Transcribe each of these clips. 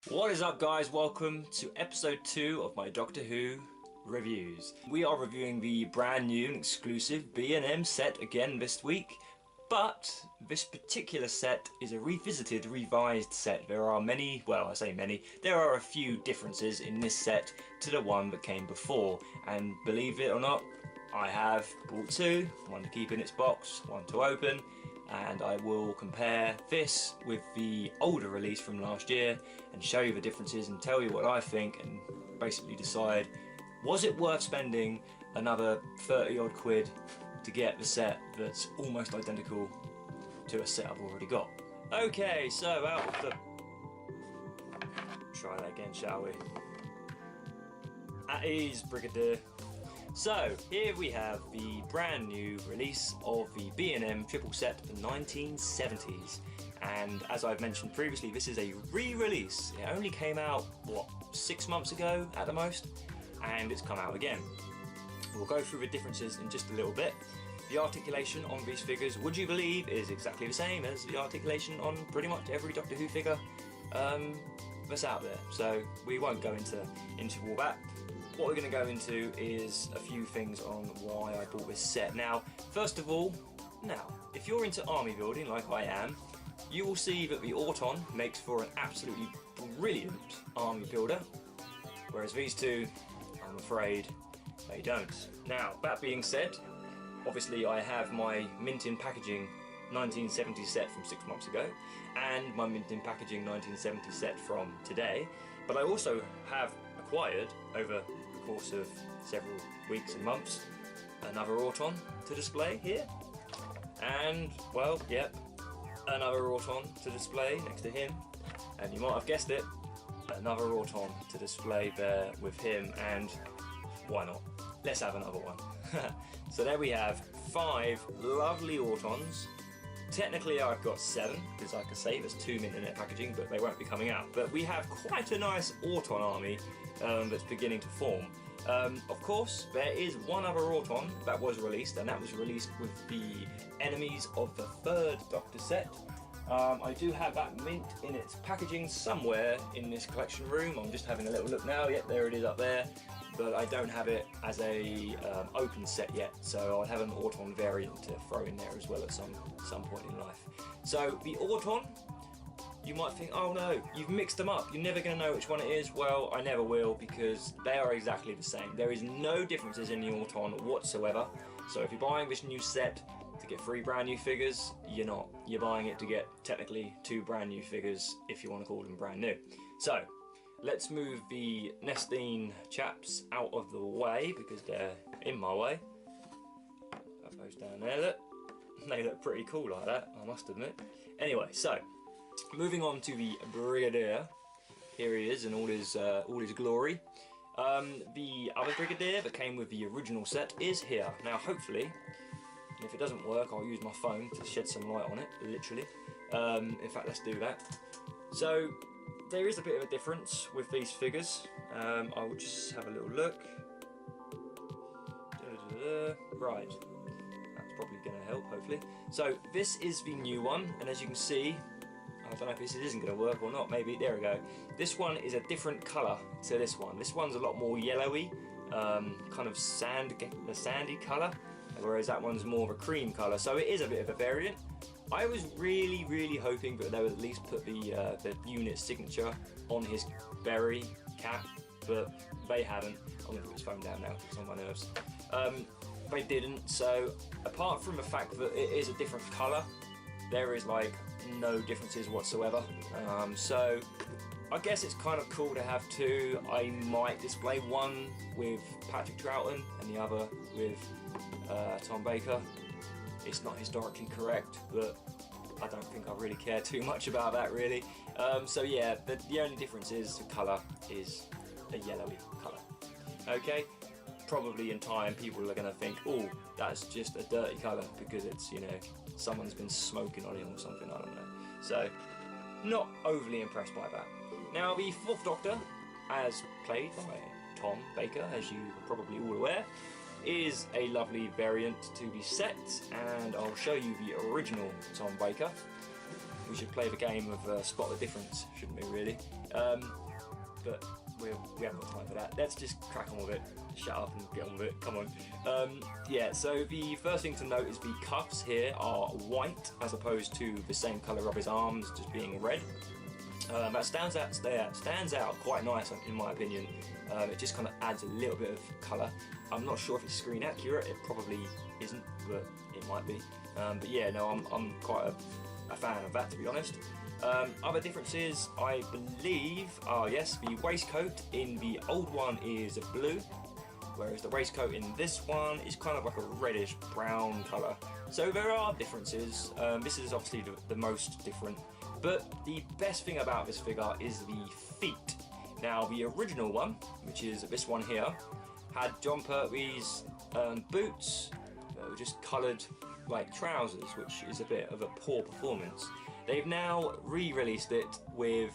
What is up, guys? Welcome to episode 2 of my Doctor Who reviews. We are reviewing the brand new and exclusive B&M set again this week, but this particular set is a revisited, revised set. There are many, well, I say many, there are a few differences in this set to the one that came before, and believe it or not, I have bought two, one to keep in its box, one to open, and I will compare this with the older release from last year and show you the differences and tell you what I think and basically decide, was it worth spending another 30 odd quid to get the set that's almost identical to a set I've already got. Okay, so out of the... Try that again, shall we? At ease, Brigadier. So, here we have the brand new release of the B&M triple set, the 1970s. And as I've mentioned previously, this is a re-release. It only came out, what, 6 months ago at the most? And it's come out again. We'll go through the differences in just a little bit. The articulation on these figures, would you believe, is exactly the same as the articulation on pretty much every Doctor Who figure that's out there. So we won't go into all that. What we're going to go into is a few things on why I bought this set. Now, first of all, if you're into army building like I am, you will see that the Auton makes for an absolutely brilliant army builder, whereas these two, I'm afraid, they don't. Now, that being said, obviously I have my mint in packaging 1970 set from 6 months ago, and my mint in packaging 1970 set from today, but I also have acquired over the course of several weeks and months another Auton to display here, and well, yep, another Auton to display next to him, and you might have guessed it, another Auton to display there with him, and why not? Let's have another one. So there we have 5 lovely Autons. Technically I've got 7, because like I say, there's 2 mint in their packaging, but they won't be coming out. But we have quite a nice Auton army that's beginning to form. Of course, there is one other Auton that was released, and that was released with the enemies of the 3rd Doctor set. I do have that mint in its packaging somewhere in this collection room. I'm just having a little look now. Yep, there it is up there. But I don't have it as a open set yet, so I'll have an Auton variant to throw in there as well at some point in life. So the Auton, you might think, oh no, you've mixed them up, you're never going to know which one it is. Well, I never will, because they are exactly the same. There is no differences in the Auton whatsoever. So if you're buying this new set to get 3 brand new figures, you're not. You're buying it to get technically 2 brand new figures, if you want to call them brand new. So let's move the Nestine chaps out of the way, because they're in my way. Have those down there, look. They look pretty cool like that, I must admit. Anyway, so, moving on to the Brigadier. Here he is in all his glory. The other Brigadier that came with the original set is here. Now, hopefully, and if it doesn't work, I'll use my phone to shed some light on it, literally. In fact, let's do that. So, there is a bit of a difference with these figures. I will just have a little look. Right, that's probably going to help, hopefully. So this is the new one, and as you can see, I don't know if this isn't going to work or not, maybe, there we go. This one is a different colour to this one. This one's a lot more yellowy, kind of sandy colour, whereas that one's more of a cream colour, so it is a bit of a variant. I was really hoping that they would at least put the unit signature on his berry cap, but they haven't. I'm going to put his phone down now, it's on my nerves. They didn't, so apart from the fact that it is a different colour, there is like no differences whatsoever. So I guess it's kind of cool to have 2. I might display one with Patrick Troughton and the other with Tom Baker. It's not historically correct, but I don't think I really care too much about that, really. So yeah, the only difference is the colour is a yellowy colour. Okay, probably in time people are going to think, oh, that's just a dirty colour because it's, you know, someone's been smoking on him or something, I don't know. So, not overly impressed by that. Now, the 4th Doctor, as played by Tom Baker, as you are probably all aware, is a lovely variant to the set, and I'll show you the original Tom Baker. We should play the game of spot the difference, shouldn't we, really? But we haven't got time for that. Let's just crack on with it. Shut up and get on with it. Come on. Yeah, so the first thing to note is the cuffs here are white as opposed to the same colour of his arms just being red. That stands out quite nice in my opinion. It just kind of adds a little bit of colour. I'm not sure if it's screen accurate. It probably isn't, but it might be. But yeah, no, I'm quite a fan of that, to be honest. Other differences, I believe, yes, the waistcoat in the old one is blue, whereas the waistcoat in this one is kind of like a reddish brown colour. So there are differences. This is obviously the most different, but the best thing about this figure is the feet. Now, the original one, which is this one here, had John Pertwee's boots that were just coloured like trousers, which is a bit of a poor performance. They've now re-released it with,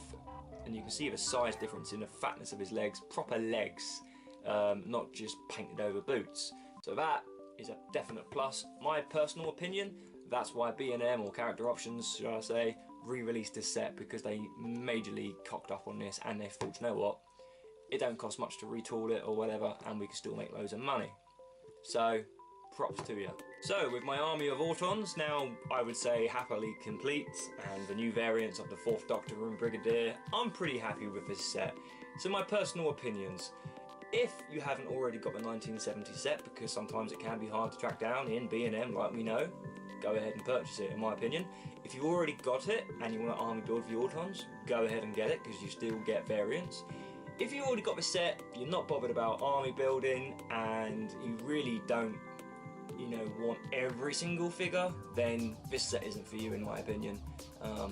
and you can see the size difference in the fatness of his legs, proper legs, not just painted over boots. So that is a definite plus. My personal opinion, that's why B&M, or Character Options, should I say, re-released this set, because they majorly cocked up on this and they thought, you know what, it don't cost much to retool it or whatever, and we can still make loads of money. So, props to you. So, with my army of Autons now, I would say happily complete, and the new variants of the 4th Doctor and Brigadier, I'm pretty happy with this set. So my personal opinions, if you haven't already got the 1970s set, because sometimes it can be hard to track down in B&M, like we know, go ahead and purchase it, in my opinion. If you've already got it, and you want to army build for the Autons, go ahead and get it, because you still get variants. If you already got the set, you're not bothered about army building, and you really don't want every single figure, then this set isn't for you, in my opinion.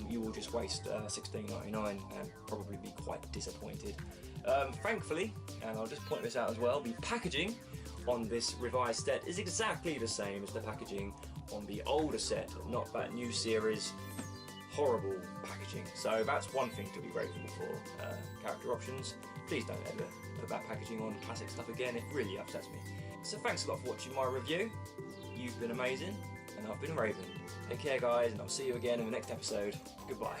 You will just waste $16.99 and probably be quite disappointed. Thankfully, and I'll just point this out as well, the packaging on this revised set is exactly the same as the packaging on the older set, not that new series horrible packaging. So that's one thing to be grateful for. Character Options, please don't ever put that packaging on classic stuff again, it really upsets me. So thanks a lot for watching my review. You've been amazing, and I've been Raven. Take care guys, and I'll see you again in the next episode. Goodbye.